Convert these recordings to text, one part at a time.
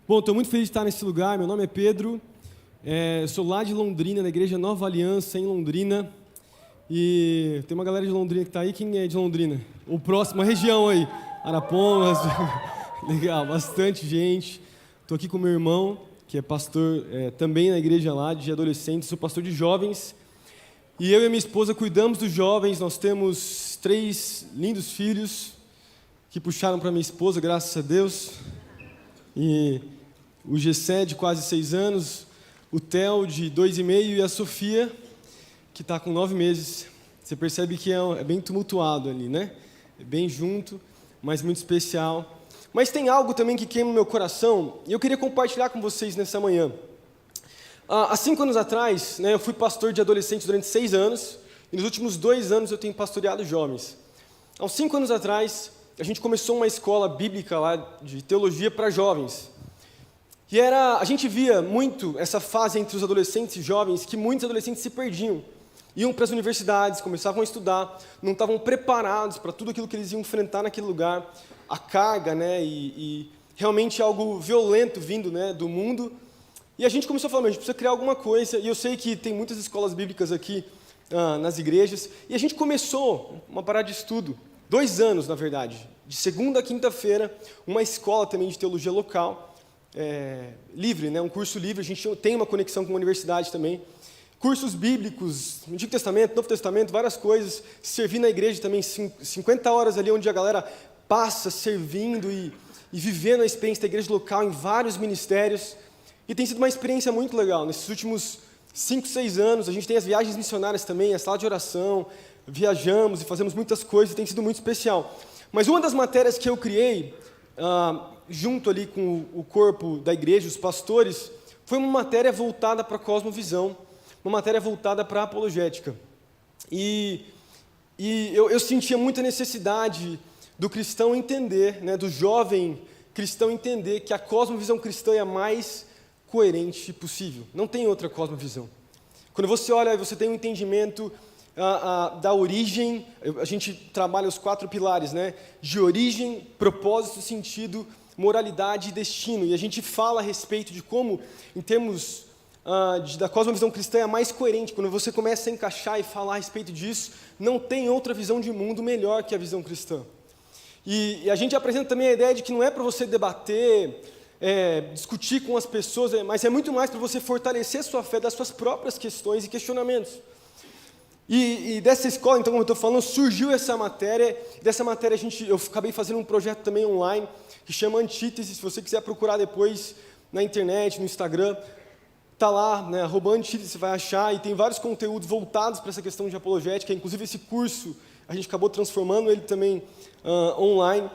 Bom, estou muito feliz de estar nesse lugar. Meu nome é Pedro, eu sou lá de Londrina, da Igreja Nova Aliança, em Londrina. E tem uma galera de Londrina que está aí. Quem é de Londrina? O próximo, a região aí. Arapongas. Legal, bastante gente. Estou aqui com meu irmão, que é pastor também na igreja lá, de adolescentes. Sou pastor de jovens. E eu e minha esposa cuidamos dos jovens. Nós temos 3 lindos filhos que puxaram para minha esposa, graças a Deus. E o Gessé, de quase 6 anos, o Theo, de 2,5, e a Sofia, que está com 9 meses. Você percebe que é bem tumultuado ali, né? É bem junto, mas muito especial. Mas tem algo também que queima o meu coração, e eu queria compartilhar com vocês nessa manhã. Há 5 anos atrás, eu fui pastor de adolescentes durante 6 anos, e nos últimos 2 anos eu tenho pastoreado jovens. Há uns 5 anos atrás, a gente começou uma escola bíblica lá de teologia para jovens. E a gente via muito essa fase entre os adolescentes e jovens, que muitos adolescentes se perdiam. Iam para as universidades, começavam a estudar, não estavam preparados para tudo aquilo que eles iam enfrentar naquele lugar, a carga, e realmente algo violento vindo, do mundo. E a gente começou a falar, mas a gente precisa criar alguma coisa, e eu sei que tem muitas escolas bíblicas aqui nas igrejas, e a gente começou uma parada de estudo, 2 anos, na verdade, de segunda a quinta-feira, uma escola também de teologia local, livre, um curso livre. A gente tem uma conexão com a universidade também, cursos bíblicos, Antigo Testamento, Novo Testamento, várias coisas, servir na igreja também, 50 horas ali onde a galera passa servindo e vivendo a experiência da igreja local em vários ministérios, e tem sido uma experiência muito legal. Nesses últimos 5, 6 anos, a gente tem as viagens missionárias também, a sala de oração, viajamos e fazemos muitas coisas, tem sido muito especial. Mas uma das matérias que eu criei, junto ali com o corpo da igreja, os pastores, foi uma matéria voltada para a cosmovisão, uma matéria voltada para a apologética. E eu sentia muita necessidade do cristão entender, do jovem cristão entender que a cosmovisão cristã é a mais coerente possível. Não tem outra cosmovisão. Quando você olha, você tem um entendimento da origem. A gente trabalha os 4 pilares, de origem, propósito, sentido, moralidade e destino. E a gente fala a respeito de como, em termos da cosmovisão cristã, é a mais coerente. Quando você começa a encaixar e falar a respeito disso, não tem outra visão de mundo melhor que a visão cristã. E a gente apresenta também a ideia de que não é para você debater, discutir com as pessoas, mas é muito mais para você fortalecer a sua fé das suas próprias questões e questionamentos. E dessa escola, então, como eu estou falando, surgiu essa matéria. Dessa matéria eu acabei fazendo um projeto também online, que chama Antítese. Se você quiser procurar depois na internet, no Instagram, está lá, @Antítese, você vai achar, e tem vários conteúdos voltados para essa questão de apologética. Inclusive esse curso, a gente acabou transformando ele também online.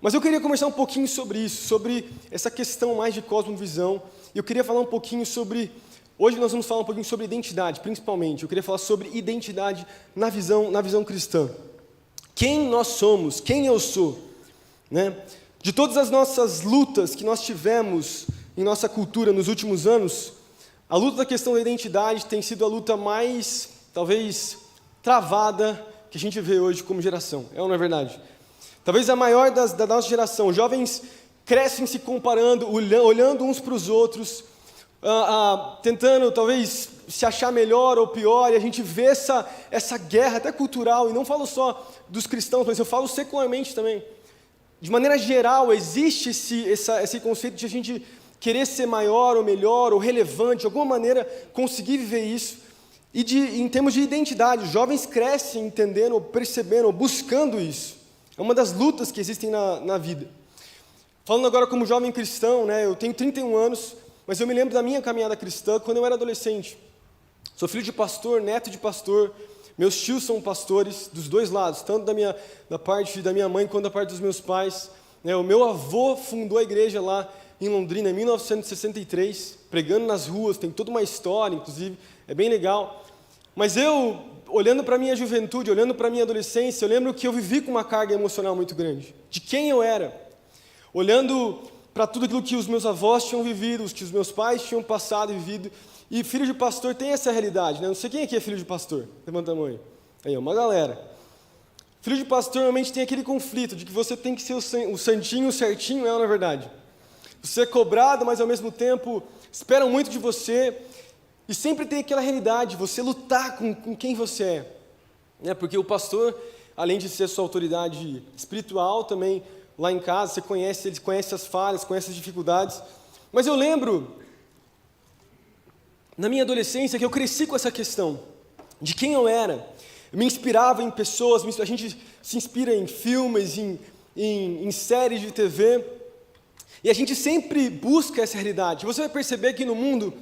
Mas eu queria conversar um pouquinho sobre isso, sobre essa questão mais de cosmovisão. Eu queria falar um pouquinho sobre... Hoje nós vamos falar um pouquinho sobre identidade, principalmente. Eu queria falar sobre identidade na visão cristã. Quem nós somos, quem eu sou. De todas as nossas lutas que nós tivemos em nossa cultura nos últimos anos, a luta da questão da identidade tem sido a luta mais, talvez, travada que a gente vê hoje como geração. É ou não é verdade? Talvez a maior da nossa geração. Jovens crescem se comparando, olhando uns para os outros, tentando talvez se achar melhor ou pior, e a gente vê essa guerra até cultural, e não falo só dos cristãos, mas eu falo secularmente também. De maneira geral, existe esse conceito de a gente querer ser maior ou melhor ou relevante, de alguma maneira conseguir viver isso. E em termos de identidade, os jovens crescem entendendo, ou percebendo, ou buscando isso. É uma das lutas que existem na vida. Falando agora como jovem cristão, eu tenho 31 anos, mas eu me lembro da minha caminhada cristã quando eu era adolescente. Sou filho de pastor, neto de pastor. Meus tios são pastores dos 2 lados, tanto da parte da minha mãe quanto da parte dos meus pais. O meu avô fundou a igreja lá em Londrina em 1963, pregando nas ruas, tem toda uma história, inclusive, é bem legal. Mas eu, olhando para a minha juventude, olhando para a minha adolescência, eu lembro que eu vivi com uma carga emocional muito grande, de quem eu era. Olhando para tudo aquilo que os meus avós tinham vivido, os que os meus pais tinham passado e vivido. E filho de pastor tem essa realidade, Não sei quem aqui é filho de pastor, levanta a mão aí. Aí, uma galera. Filho de pastor normalmente tem aquele conflito de que você tem que ser o santinho, o certinho, não é verdade? você é cobrado, mas ao mesmo tempo esperam muito de você. E sempre tem aquela realidade, você lutar com quem você é. Né? Porque o pastor, além de ser sua autoridade espiritual, também lá em casa, ele conhece as falhas, conhece as dificuldades. Mas eu lembro, na minha adolescência, que eu cresci com essa questão de quem eu era. Eu me inspirava em pessoas, a gente se inspira em filmes, em séries de TV, e a gente sempre busca essa realidade. Você vai perceber que no mundo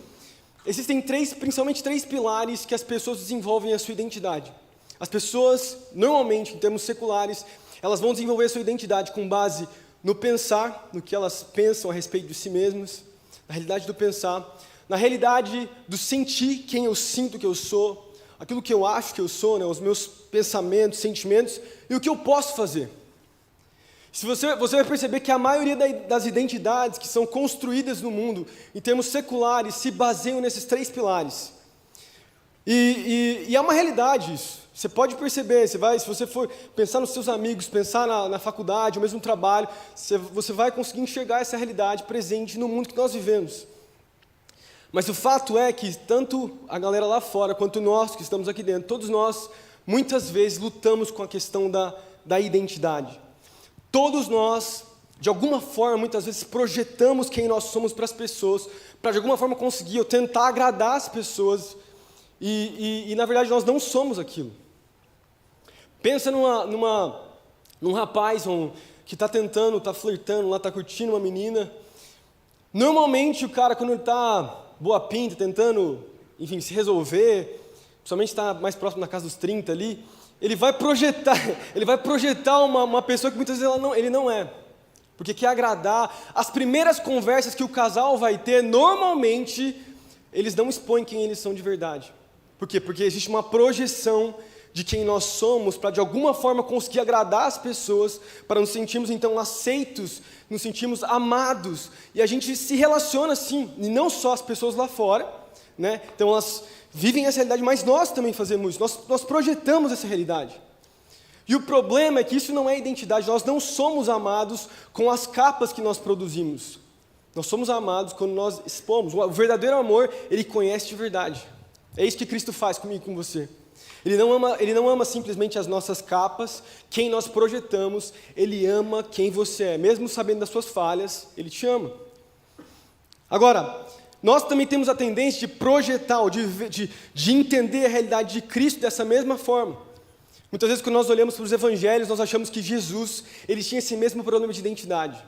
existem principalmente três pilares que as pessoas desenvolvem a sua identidade. As pessoas, normalmente, em termos seculares, elas vão desenvolver a sua identidade com base no pensar, no que elas pensam a respeito de si mesmas, na realidade do pensar, na realidade do sentir quem eu sinto que eu sou, aquilo que eu acho que eu sou, né, os meus pensamentos, sentimentos, e o que eu posso fazer. Se você vai perceber que a maioria das identidades que são construídas no mundo, em termos seculares, se baseiam nesses três pilares. E é uma realidade isso. Você pode perceber, se você for pensar nos seus amigos, pensar na faculdade, ou mesmo no trabalho, você vai conseguir enxergar essa realidade presente no mundo que nós vivemos. Mas o fato é que tanto a galera lá fora, quanto nós que estamos aqui dentro, todos nós, muitas vezes, lutamos com a questão da identidade. Todos nós, de alguma forma, muitas vezes, projetamos quem nós somos para as pessoas, para de alguma forma conseguir ou tentar agradar as pessoas, e na verdade nós não somos aquilo. Pensa num rapaz que está tentando, está flertando, está curtindo uma menina. Normalmente o cara, quando ele está boa pinta, tentando, enfim, se resolver, principalmente está mais próximo da casa dos 30 ali, ele vai projetar uma pessoa que muitas vezes ele não é, porque quer agradar. As primeiras conversas que o casal vai ter, normalmente, eles não expõem quem eles são de verdade. Por quê? Porque existe uma projeção de quem nós somos, para de alguma forma conseguir agradar as pessoas, para nos sentirmos então aceitos, nos sentirmos amados, e a gente se relaciona assim, e não só as pessoas lá fora, né? Então elas vivem essa realidade, mas nós também fazemos isso, nós projetamos essa realidade. E o problema é que isso não é identidade, nós não somos amados com as capas que nós produzimos. Nós somos amados quando nós expomos. O verdadeiro amor, ele conhece de verdade. É isso que Cristo faz comigo e com você. Ele não ama simplesmente as nossas capas, quem nós projetamos, Ele ama quem você é. Mesmo sabendo das suas falhas, Ele te ama. Agora, nós também temos a tendência de projetar, ou de entender a realidade de Cristo dessa mesma forma. Muitas vezes, quando nós olhamos para os evangelhos, nós achamos que Jesus, ele tinha esse mesmo problema de identidade,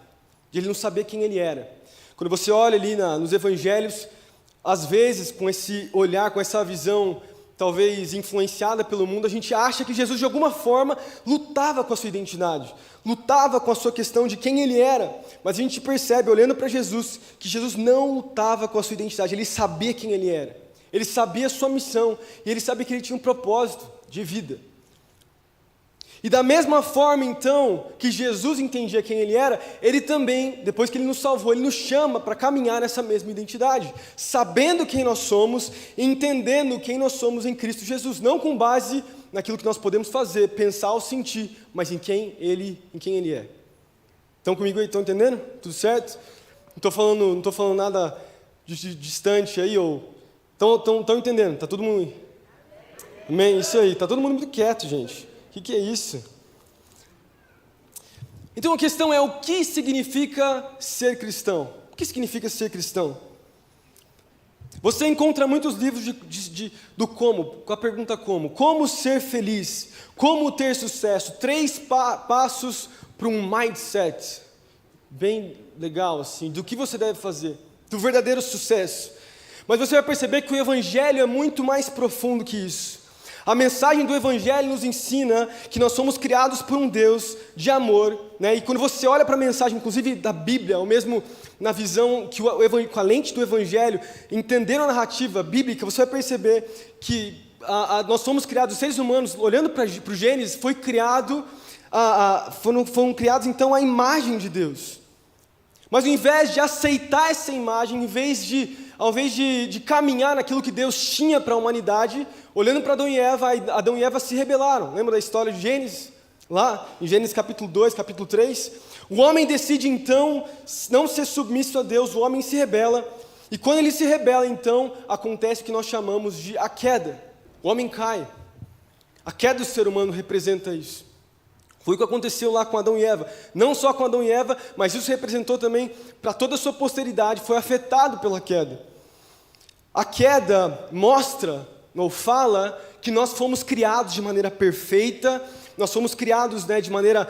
de ele não saber quem ele era. Quando você olha ali nos evangelhos, às vezes, com esse olhar, com essa visão, talvez influenciada pelo mundo, a gente acha que Jesus, de alguma forma, lutava com a sua identidade, lutava com a sua questão de quem ele era, mas a gente percebe, olhando para Jesus, que Jesus não lutava com a sua identidade, ele sabia quem ele era, ele sabia a sua missão, e ele sabia que ele tinha um propósito de vida. E da mesma forma, então, que Jesus entendia quem ele era, ele também, depois que ele nos salvou, ele nos chama para caminhar nessa mesma identidade, sabendo quem nós somos, entendendo quem nós somos em Cristo Jesus, não com base naquilo que nós podemos fazer, pensar ou sentir, mas em quem ele é. Estão comigo aí? Estão entendendo? Tudo certo? Não estou falando nada de distante aí, ou... Estão entendendo? Está todo mundo... Amém? Isso aí, está todo mundo muito quieto, gente. O que é isso? Então a questão é, o que significa ser cristão? O que significa ser cristão? Você encontra muitos livros do como, com a pergunta como. Como ser feliz? Como ter sucesso? 3 passos para um mindset. Bem legal, assim, do que você deve fazer. Do verdadeiro sucesso. Mas você vai perceber que o Evangelho é muito mais profundo que isso. A mensagem do Evangelho nos ensina que nós somos criados por um Deus de amor, né? E quando você olha para a mensagem, inclusive da Bíblia, ou mesmo na visão, com a lente do Evangelho, entendendo a narrativa bíblica, você vai perceber que nós somos criados, os seres humanos, olhando para o Gênesis, foram criados então à imagem de Deus. Mas ao invés de aceitar essa imagem, ao invés de caminhar naquilo que Deus tinha para a humanidade, olhando para Adão e Eva se rebelaram. Lembra da história de Gênesis? lá em Gênesis capítulo 2, capítulo 3, o homem decide então não ser submisso a Deus, o homem se rebela, e quando ele se rebela, então, acontece o que nós chamamos de a queda. O homem cai. A queda do ser humano representa isso. Foi o que aconteceu lá com Adão e Eva. Não só com Adão e Eva, mas isso representou também para toda a sua posteridade, foi afetado pela queda. A queda mostra, ou fala, que nós fomos criados de maneira perfeita, nós fomos criados, de maneira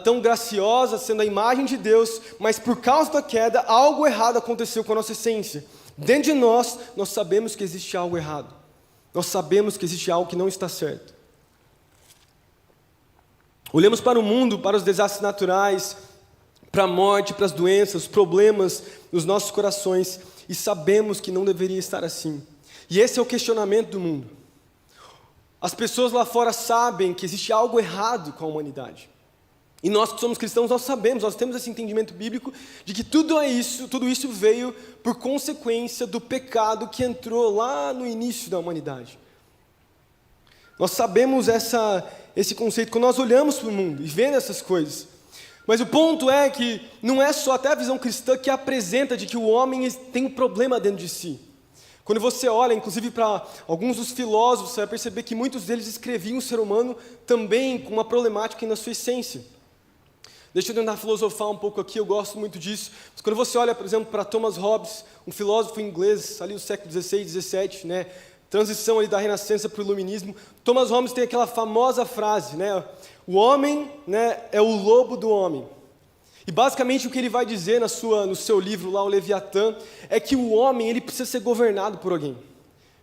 tão graciosa, sendo a imagem de Deus, mas por causa da queda, algo errado aconteceu com a nossa essência. Dentro de nós, nós sabemos que existe algo errado. Nós sabemos que existe algo que não está certo. Olhamos para o mundo, para os desastres naturais, para a morte, para as doenças, os problemas nos nossos corações, e sabemos que não deveria estar assim. E esse é o questionamento do mundo. As pessoas lá fora sabem que existe algo errado com a humanidade. E nós que somos cristãos, nós sabemos, nós temos esse entendimento bíblico de que tudo isso veio por consequência do pecado que entrou lá no início da humanidade. Nós sabemos esse conceito quando nós olhamos para o mundo e vendo essas coisas. Mas o ponto é que não é só até a visão cristã que apresenta de que o homem tem um problema dentro de si. Quando você olha, inclusive, para alguns dos filósofos, você vai perceber que muitos deles escreviam o ser humano também com uma problemática na sua essência. Deixa eu tentar filosofar um pouco aqui, eu gosto muito disso. Mas quando você olha, por exemplo, para Thomas Hobbes, um filósofo inglês, ali do século XVI, XVII, transição ali da Renascença para o Iluminismo, Thomas Hobbes tem aquela famosa frase, o homem, é o lobo do homem. E basicamente o que ele vai dizer no seu livro lá, o Leviatã, é que o homem ele precisa ser governado por alguém.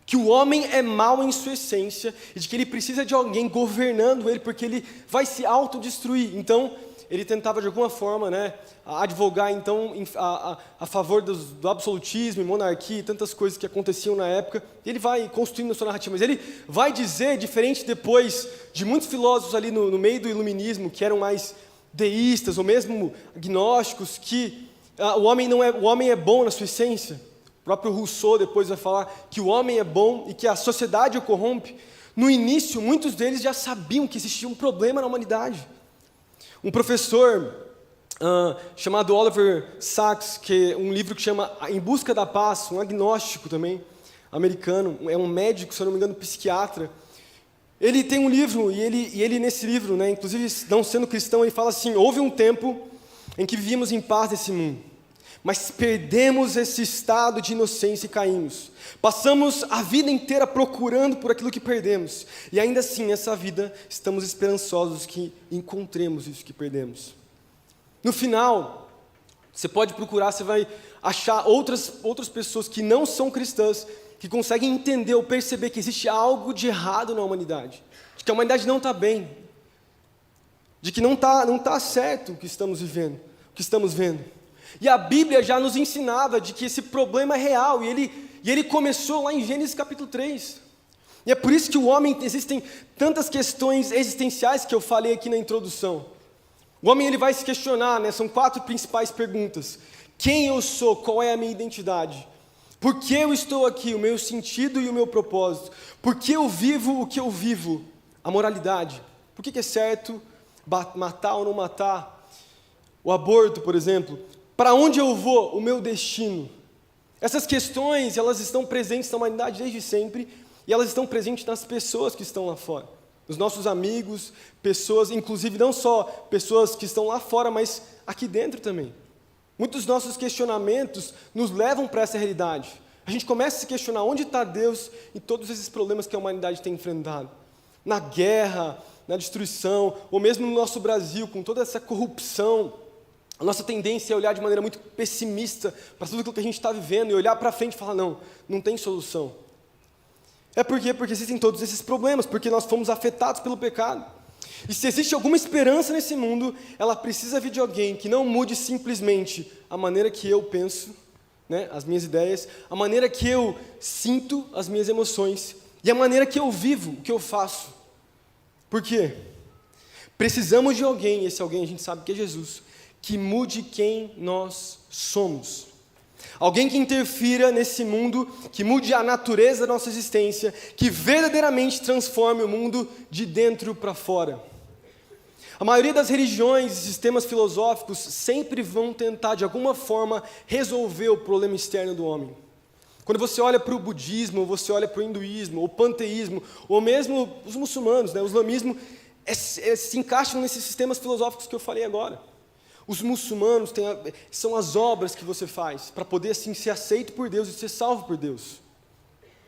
Que o homem é mau em sua essência e de que ele precisa de alguém governando ele, porque ele vai se autodestruir. Então, ele tentava de alguma forma advogar então a favor do absolutismo e monarquia e tantas coisas que aconteciam na época. Ele vai construindo a sua narrativa, mas ele vai dizer, diferente depois de muitos filósofos ali no meio do iluminismo, que eram mais deístas ou mesmo agnósticos, que o homem é bom na sua essência. O próprio Rousseau depois vai falar que o homem é bom e que a sociedade o corrompe. No início, muitos deles já sabiam que existia um problema na humanidade. Um professor chamado Oliver Sacks, que é um livro que chama Em Busca da Paz, um agnóstico também, americano, é um médico, se eu não me engano, psiquiatra. Ele tem um livro, e ele nesse livro, inclusive não sendo cristão, ele fala assim: houve um tempo em que vivíamos em paz nesse mundo, mas perdemos esse estado de inocência e caímos. Passamos a vida inteira procurando por aquilo que perdemos, e ainda assim, nessa vida, estamos esperançosos que encontremos isso que perdemos. No final, você pode procurar, você vai achar outras pessoas que não são cristãs, que conseguem entender ou perceber que existe algo de errado na humanidade, de que a humanidade não está bem, de que não está certo o que estamos vivendo, o que estamos vendo. E a Bíblia já nos ensinava de que esse problema é real, e ele começou lá em Gênesis capítulo 3. E é por isso que o homem, existem tantas questões existenciais que eu falei aqui na introdução. O homem ele vai se questionar, são 4 principais perguntas. Quem eu sou? Qual é a minha identidade? Por que eu estou aqui? O meu sentido e o meu propósito? Por que eu vivo o que eu vivo? A moralidade. Por que é certo matar ou não matar? O aborto, por exemplo. Para onde eu vou? O meu destino. Essas questões, elas estão presentes na humanidade desde sempre, e elas estão presentes nas pessoas que estão lá fora. Os nossos amigos, pessoas, inclusive não só pessoas que estão lá fora, mas aqui dentro também. Muitos dos nossos questionamentos nos levam para essa realidade. A gente começa a se questionar onde está Deus em todos esses problemas que a humanidade tem enfrentado. Na guerra, na destruição, ou mesmo no nosso Brasil, com toda essa corrupção. A nossa tendência é olhar de maneira muito pessimista para tudo aquilo que a gente está vivendo e olhar para frente e falar, não tem solução. Porque existem todos esses problemas, porque nós fomos afetados pelo pecado. E se existe alguma esperança nesse mundo, ela precisa vir de alguém que não mude simplesmente a maneira que eu penso, as minhas ideias, a maneira que eu sinto as minhas emoções e a maneira que eu vivo, o que eu faço. Por quê? Precisamos de alguém, esse alguém a gente sabe que é Jesus, que mude quem nós somos. Alguém que interfira nesse mundo, que mude a natureza da nossa existência, que verdadeiramente transforme o mundo de dentro para fora. A maioria das religiões e sistemas filosóficos sempre vão tentar, de alguma forma, resolver o problema externo do homem. Quando você olha para o budismo, ou você olha para o hinduísmo, ou o panteísmo, ou mesmo os muçulmanos, o islamismo, se encaixam nesses sistemas filosóficos que eu falei agora. Os muçulmanos são as obras que você faz para poder assim ser aceito por Deus e ser salvo por Deus,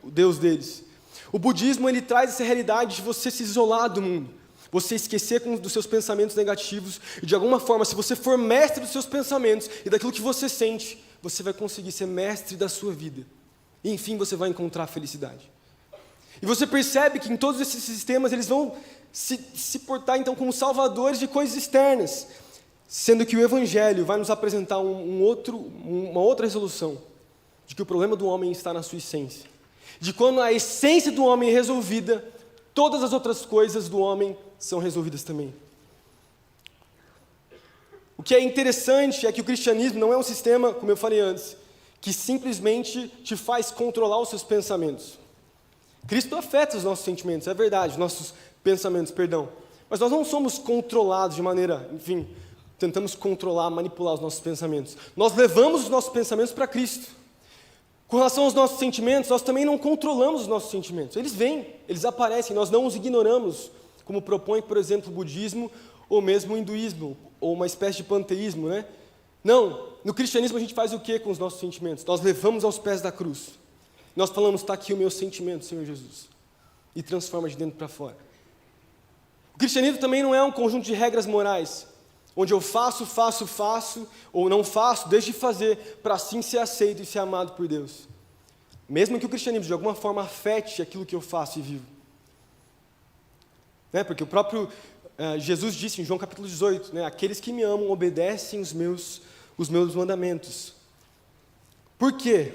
o Deus deles. O budismo ele traz essa realidade de você se isolar do mundo, você esquecer dos seus pensamentos negativos e de alguma forma, se você for mestre dos seus pensamentos e daquilo que você sente, você vai conseguir ser mestre da sua vida. E enfim você vai encontrar a felicidade. E você percebe que em todos esses sistemas eles vão se portar então como salvadores de coisas externas, sendo que o Evangelho vai nos apresentar uma outra resolução, de que o problema do homem está na sua essência, de quando a essência do homem é resolvida, todas as outras coisas do homem são resolvidas também. O que é interessante é que o cristianismo não é um sistema, como eu falei antes, que simplesmente te faz controlar os seus pensamentos. Cristo afeta os nossos sentimentos, é verdade, os nossos pensamentos, perdão, mas nós não somos controlados de maneira, enfim, tentamos controlar, manipular os nossos pensamentos. Nós levamos os nossos pensamentos para Cristo. Com relação aos nossos sentimentos, nós também não controlamos os nossos sentimentos. Eles vêm, eles aparecem, nós não os ignoramos, como propõe, por exemplo, o budismo, ou mesmo o hinduísmo, ou uma espécie de panteísmo, né? Não, no cristianismo a gente faz o que com os nossos sentimentos? Nós levamos aos pés da cruz. Nós falamos, está aqui o meu sentimento, Senhor Jesus. E transforma de dentro para fora. O cristianismo também não é um conjunto de regras morais, onde eu faço, ou não faço, deixo de fazer, para assim ser aceito e ser amado por Deus. Mesmo que o cristianismo, de alguma forma, afete aquilo que eu faço e vivo. Porque o próprio Jesus disse em João capítulo 18, aqueles que me amam obedecem os meus mandamentos. Por quê?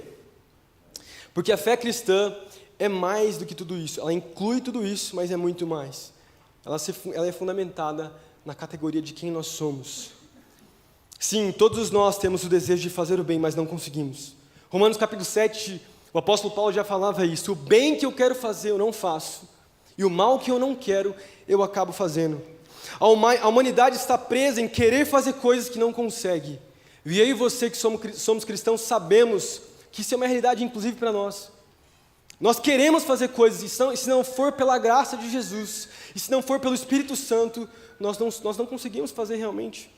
Porque a fé cristã é mais do que tudo isso. Ela inclui tudo isso, mas é muito mais. Ela é fundamentada na categoria de quem nós somos. Sim, todos nós temos o desejo de fazer o bem, mas não conseguimos. Romanos capítulo 7, o apóstolo Paulo já falava isso. O bem que eu quero fazer, eu não faço. E o mal que eu não quero, eu acabo fazendo. A humanidade está presa em querer fazer coisas que não consegue. E eu e você que somos cristãos sabemos que isso é uma realidade inclusive para nós. Nós queremos fazer coisas, e se não for pela graça de Jesus, e se não for pelo Espírito Santo, nós não conseguimos fazer realmente.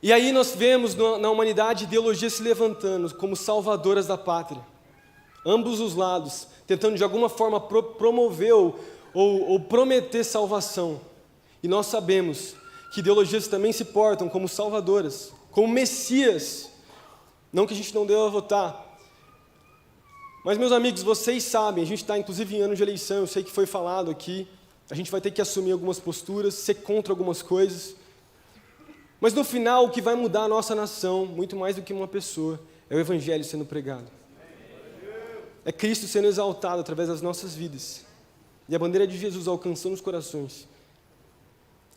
E aí nós vemos na humanidade ideologias se levantando como salvadoras da pátria. Ambos os lados, tentando de alguma forma promover ou prometer salvação. E nós sabemos que ideologias também se portam como salvadoras, como Messias. Não que a gente não deva votar. Mas, meus amigos, vocês sabem, a gente está inclusive em ano de eleição, eu sei que foi falado aqui, a gente vai ter que assumir algumas posturas, ser contra algumas coisas. Mas no final, o que vai mudar a nossa nação, muito mais do que uma pessoa, é o Evangelho sendo pregado. É Cristo sendo exaltado através das nossas vidas. E a bandeira de Jesus alcançando os corações.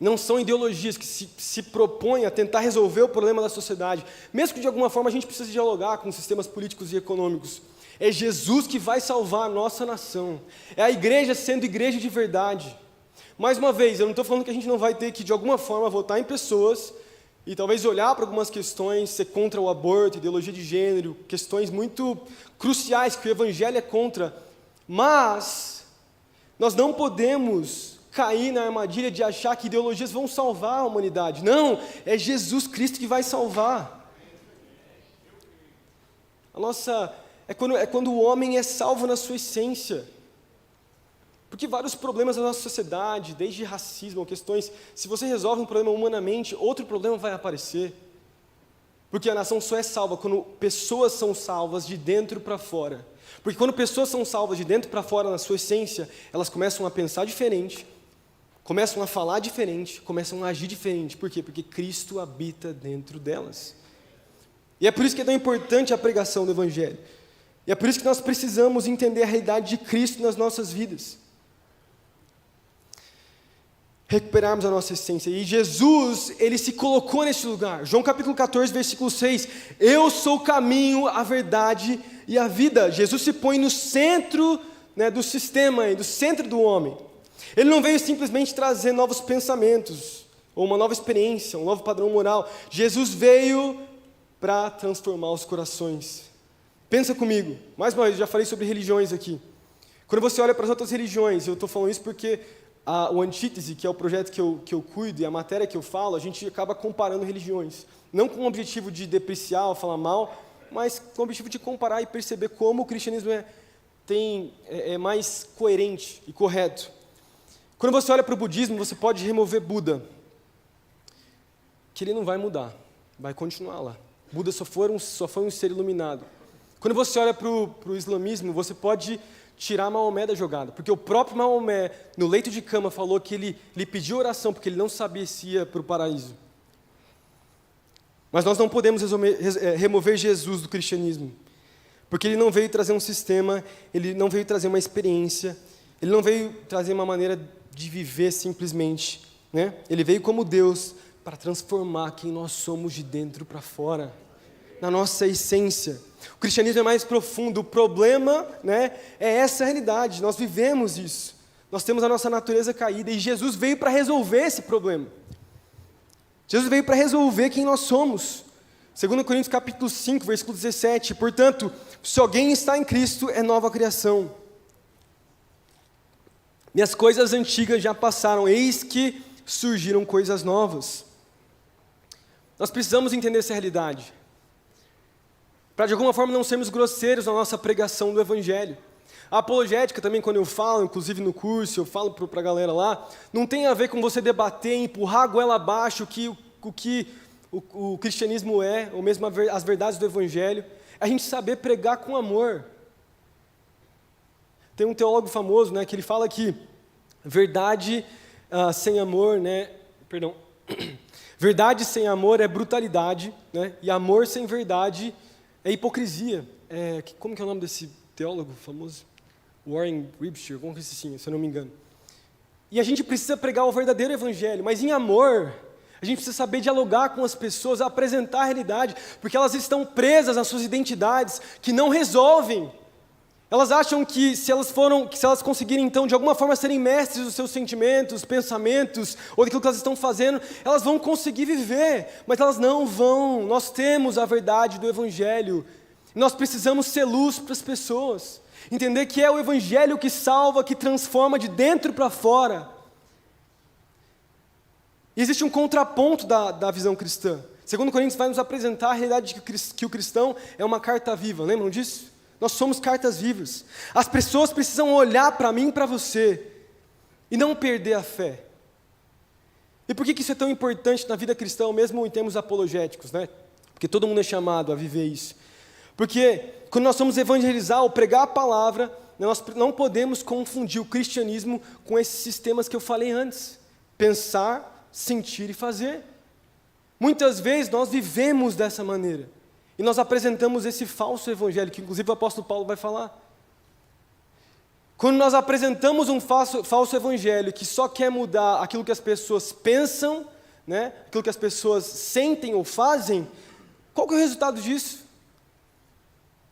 Não são ideologias que se propõem a tentar resolver o problema da sociedade, mesmo que de alguma forma a gente precise dialogar com sistemas políticos e econômicos. É Jesus que vai salvar a nossa nação. É a igreja sendo igreja de verdade. Mais uma vez, eu não estou falando que a gente não vai ter que, de alguma forma, votar em pessoas e talvez olhar para algumas questões, ser contra o aborto, ideologia de gênero, questões muito cruciais que o Evangelho é contra. Mas nós não podemos cair na armadilha de achar que ideologias vão salvar a humanidade. Não, é Jesus Cristo que vai salvar. É quando o homem é salvo na sua essência. Porque vários problemas da nossa sociedade, desde racismo ou questões, se você resolve um problema humanamente, outro problema vai aparecer. Porque a nação só é salva quando pessoas são salvas de dentro para fora. Porque quando pessoas são salvas de dentro para fora na sua essência, elas começam a pensar diferente, começam a falar diferente, começam a agir diferente. Por quê? Porque Cristo habita dentro delas. E é por isso que é tão importante a pregação do Evangelho. E é por isso que nós precisamos entender a realidade de Cristo nas nossas vidas. Recuperarmos a nossa essência. E Jesus, Ele se colocou nesse lugar. João capítulo 14, versículo 6. Eu sou o caminho, a verdade e a vida. Jesus se põe no centro do sistema, do centro do homem. Ele não veio simplesmente trazer novos pensamentos, ou uma nova experiência, um novo padrão moral. Jesus veio para transformar os corações. Pensa comigo, mais uma vez, eu já falei sobre religiões aqui. Quando você olha para as outras religiões, eu estou falando isso porque o Antítese, que é o projeto que eu cuido, e a matéria que eu falo, a gente acaba comparando religiões. Não com o objetivo de depreciar ou falar mal, mas com o objetivo de comparar e perceber como o cristianismo é mais coerente e correto. Quando você olha para o budismo, você pode remover Buda, que ele não vai mudar, vai continuar lá. Buda só foi um ser iluminado. Quando você olha para o islamismo, você pode tirar Maomé da jogada, porque o próprio Maomé, no leito de cama, falou que ele pediu oração, porque ele não sabia se ia para o paraíso. Mas nós não podemos remover Jesus do cristianismo, porque ele não veio trazer um sistema, ele não veio trazer uma experiência, ele não veio trazer uma maneira de viver simplesmente, né? Ele veio como Deus para transformar quem nós somos de dentro para fora, na nossa essência. O cristianismo é mais profundo, o problema, né, é essa realidade, nós vivemos isso, nós temos a nossa natureza caída, e Jesus veio para resolver esse problema. Jesus veio para resolver quem nós somos. 2 Coríntios capítulo 5, versículo 17, portanto, se alguém está em Cristo, é nova criação. E as coisas antigas já passaram, eis que surgiram coisas novas. Nós precisamos entender essa realidade, para de alguma forma não sermos grosseiros na nossa pregação do Evangelho. A apologética também, quando eu falo, inclusive no curso, eu falo para a galera lá, não tem a ver com você debater, empurrar a goela abaixo o que o cristianismo é, ou mesmo as verdades do Evangelho, é a gente saber pregar com amor. Tem um teólogo famoso, né, que ele fala que verdade sem amor, né, perdão, verdade sem amor é brutalidade, né, e amor sem verdade é hipocrisia. Como que é o nome desse teólogo famoso? Warren Wiersbe, alguma coisa assim, se eu não me engano. E a gente precisa pregar o verdadeiro evangelho, mas em amor, a gente precisa saber dialogar com as pessoas, apresentar a realidade, porque elas estão presas às suas identidades, que não resolvem. Elas acham que se elas conseguirem então de alguma forma serem mestres dos seus sentimentos, pensamentos, ou daquilo que elas estão fazendo, elas vão conseguir viver, mas elas não vão. Nós temos a verdade do Evangelho, nós precisamos ser luz para as pessoas, entender que é o Evangelho que salva, que transforma de dentro para fora. E existe um contraponto da visão cristã. 2 Coríntios vai nos apresentar a realidade de que o cristão é uma carta viva, lembram disso? Nós somos cartas vivas. As pessoas precisam olhar para mim e para você e não perder a fé. E por que isso é tão importante na vida cristã, mesmo em termos apologéticos, né? Porque todo mundo é chamado a viver isso. Porque quando nós vamos evangelizar ou pregar a palavra, nós não podemos confundir o cristianismo com esses sistemas que eu falei antes. Pensar, sentir e fazer. Muitas vezes nós vivemos dessa maneira. E nós apresentamos esse falso evangelho, que inclusive o apóstolo Paulo vai falar. Quando nós apresentamos um falso evangelho que só quer mudar aquilo que as pessoas pensam, né, aquilo que as pessoas sentem ou fazem, qual que é o resultado disso?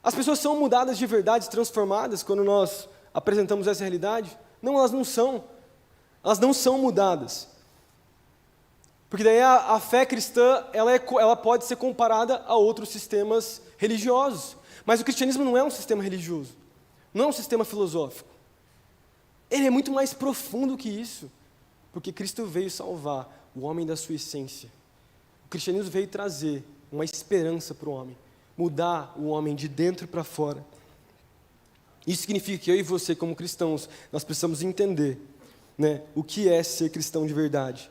As pessoas são mudadas de verdade, transformadas, quando nós apresentamos essa realidade? Não, elas não são. Elas não são mudadas. Porque daí a fé cristã, ela pode ser comparada a outros sistemas religiosos. Mas o cristianismo não é um sistema religioso. Não é um sistema filosófico. Ele é muito mais profundo que isso. Porque Cristo veio salvar o homem da sua essência. O cristianismo veio trazer uma esperança para o homem. Mudar o homem de dentro para fora. Isso significa que eu e você, como cristãos, nós precisamos entender, né, o que é ser cristão de verdade.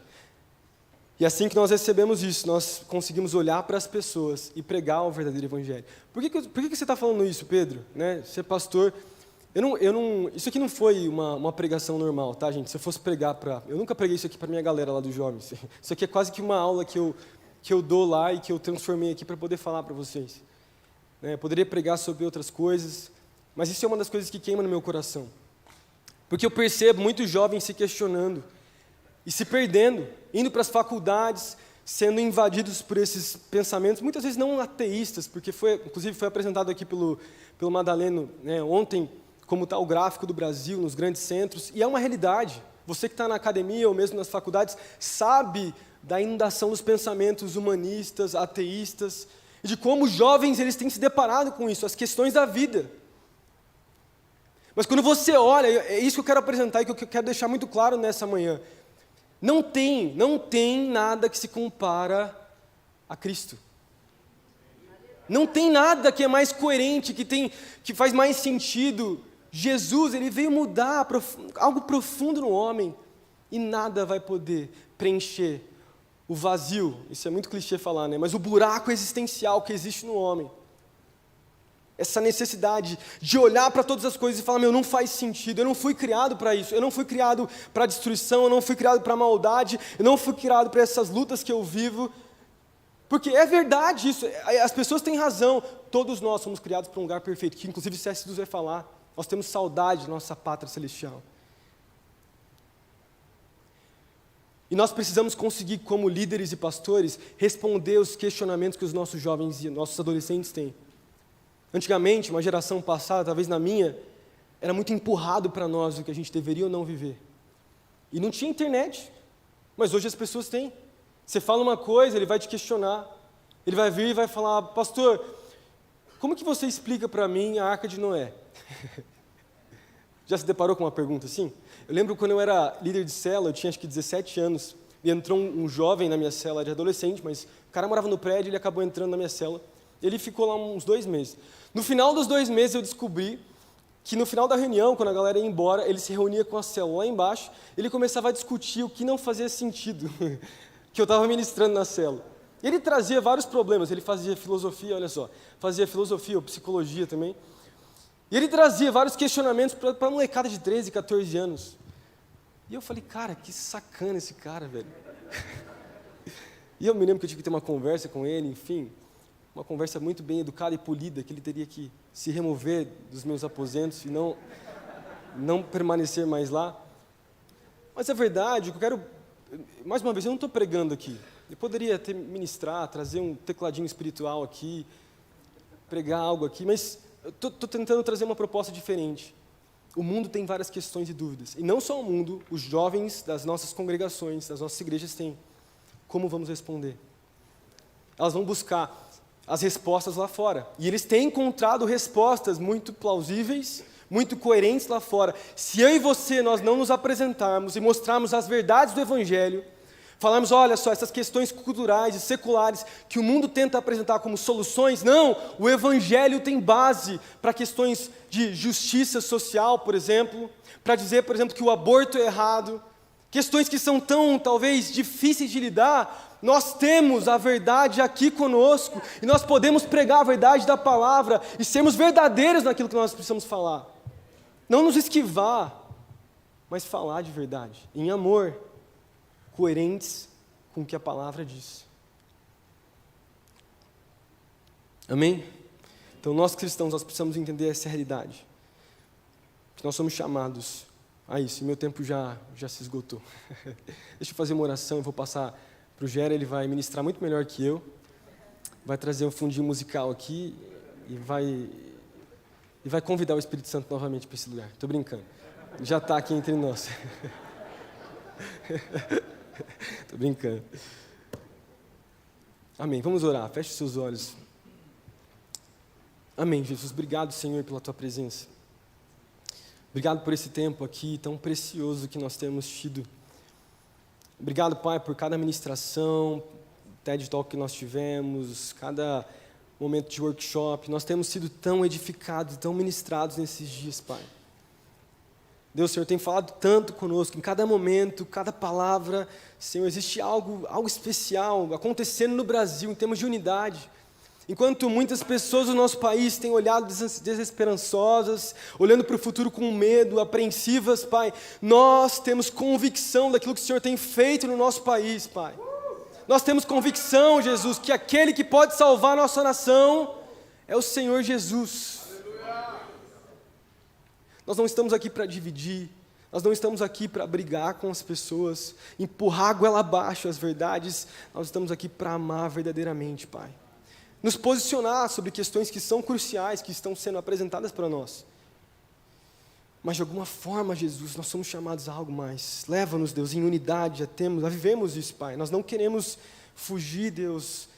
E assim que nós recebemos isso, nós conseguimos olhar para as pessoas e pregar o verdadeiro evangelho. Por que você está falando isso, Pedro? Né? Ser pastor, isso aqui não foi uma pregação normal, tá, gente? Se eu fosse pregar eu nunca preguei isso aqui para minha galera lá dos jovens. Isso aqui é quase que uma aula que eu dou lá e que eu transformei aqui para poder falar para vocês. Eu poderia pregar sobre outras coisas, mas isso é uma das coisas que queima no meu coração. Porque eu percebo muitos jovens se questionando e se perdendo, indo para as faculdades, sendo invadidos por esses pensamentos, muitas vezes não ateístas, porque inclusive foi apresentado aqui pelo Madaleno, né, ontem, como está o gráfico do Brasil nos grandes centros, e é uma realidade. Você que está na academia ou mesmo nas faculdades, sabe da inundação dos pensamentos humanistas, ateístas, e de como os jovens eles têm se deparado com isso, as questões da vida. Mas quando você olha, é isso que eu quero apresentar e que eu quero deixar muito claro nessa manhã. Não tem nada que se compara a Cristo. Não tem nada que é mais coerente, que faz mais sentido. Jesus, ele veio mudar algo profundo no homem e nada vai poder preencher o vazio. Isso é muito clichê falar, né? Mas o buraco existencial que existe no homem. Essa necessidade de olhar para todas as coisas e falar, não faz sentido, eu não fui criado para isso, eu não fui criado para destruição, eu não fui criado para maldade, eu não fui criado para essas lutas que eu vivo. Porque é verdade isso, as pessoas têm razão, todos nós somos criados para um lugar perfeito, que inclusive C.S. Lewis vai falar, nós temos saudade da nossa pátria celestial. E nós precisamos conseguir, como líderes e pastores, responder os questionamentos que os nossos jovens e nossos adolescentes têm. Antigamente, uma geração passada, talvez na minha, era muito empurrado para nós o que a gente deveria ou não viver. E não tinha internet, mas hoje as pessoas têm. Você fala uma coisa, ele vai te questionar. Ele vai vir e vai falar, pastor, como que você explica para mim a Arca de Noé? Já se deparou com uma pergunta assim? Eu lembro quando eu era líder de célula, eu tinha acho que 17 anos, e entrou um jovem na minha célula de adolescente, mas o cara morava no prédio, ele acabou entrando na minha célula. Ele ficou lá uns 2 meses. No final dos 2 meses eu descobri que no final da reunião, quando a galera ia embora, ele se reunia com a célula lá embaixo, ele começava a discutir o que não fazia sentido, que eu estava ministrando na célula. Ele trazia vários problemas, ele fazia filosofia, olha só, fazia filosofia ou psicologia também, e ele trazia vários questionamentos para a molecada de 13, 14 anos. E eu falei, cara, que sacana esse cara, velho. E eu me lembro que eu tive que ter uma conversa com ele, enfim, uma conversa muito bem educada e polida, que ele teria que se remover dos meus aposentos e não permanecer mais lá. Mas é verdade, eu quero, mais uma vez, eu não estou pregando aqui. Eu poderia ministrar, trazer um tecladinho espiritual aqui, pregar algo aqui, mas eu estou tentando trazer uma proposta diferente. O mundo tem várias questões e dúvidas. E não só o mundo, os jovens das nossas congregações, das nossas igrejas têm. Como vamos responder? Elas vão buscar as respostas lá fora. E eles têm encontrado respostas muito plausíveis, muito coerentes lá fora. Se eu e você, nós não nos apresentarmos e mostrarmos as verdades do Evangelho, falarmos, olha só, essas questões culturais e seculares que o mundo tenta apresentar como soluções, não, o Evangelho tem base para questões de justiça social, por exemplo, para dizer, por exemplo, que o aborto é errado, questões que são tão, talvez, difíceis de lidar. Nós temos a verdade aqui conosco e nós podemos pregar a verdade da palavra e sermos verdadeiros naquilo que nós precisamos falar. Não nos esquivar, mas falar de verdade, em amor, coerentes com o que a palavra diz. Amém? Então nós cristãos, nós precisamos entender essa realidade. Que nós somos chamados a isso, e meu tempo já se esgotou. Deixa eu fazer uma oração, eu vou passar para o Gera, ele vai ministrar muito melhor que eu, vai trazer um fundinho musical aqui e vai convidar o Espírito Santo novamente para esse lugar. Estou brincando, já está aqui entre nós. Estou brincando. Amém, vamos orar, feche os seus olhos. Amém, Jesus, obrigado, Senhor, pela Tua presença. Obrigado por esse tempo aqui tão precioso que nós temos tido. Obrigado, Pai, por cada ministração, TED Talk que nós tivemos, cada momento de workshop. Nós temos sido tão edificados, tão ministrados nesses dias, Pai. Deus, Senhor, tem falado tanto conosco, em cada momento, cada palavra. Senhor, existe algo especial acontecendo no Brasil, em termos de unidade. Enquanto muitas pessoas do nosso país têm olhado desesperançosas, olhando para o futuro com medo, apreensivas, Pai, nós temos convicção daquilo que o Senhor tem feito no nosso país, Pai. Nós temos convicção, Jesus, que aquele que pode salvar a nossa nação é o Senhor Jesus. Nós não estamos aqui para dividir, nós não estamos aqui para brigar com as pessoas, empurrar goela abaixo as verdades, nós estamos aqui para amar verdadeiramente, Pai. Nos posicionar sobre questões que são cruciais, que estão sendo apresentadas para nós. Mas de alguma forma, Jesus, nós somos chamados a algo mais. Leva-nos, Deus, em unidade, a vivemos isso, Pai. Nós não queremos fugir, Deus,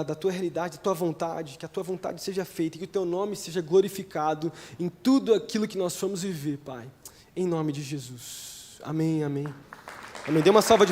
da Tua realidade, da Tua vontade, que a Tua vontade seja feita, que o Teu nome seja glorificado em tudo aquilo que nós formos viver, Pai. Em nome de Jesus. Amém, amém. Amém. Dê uma salva de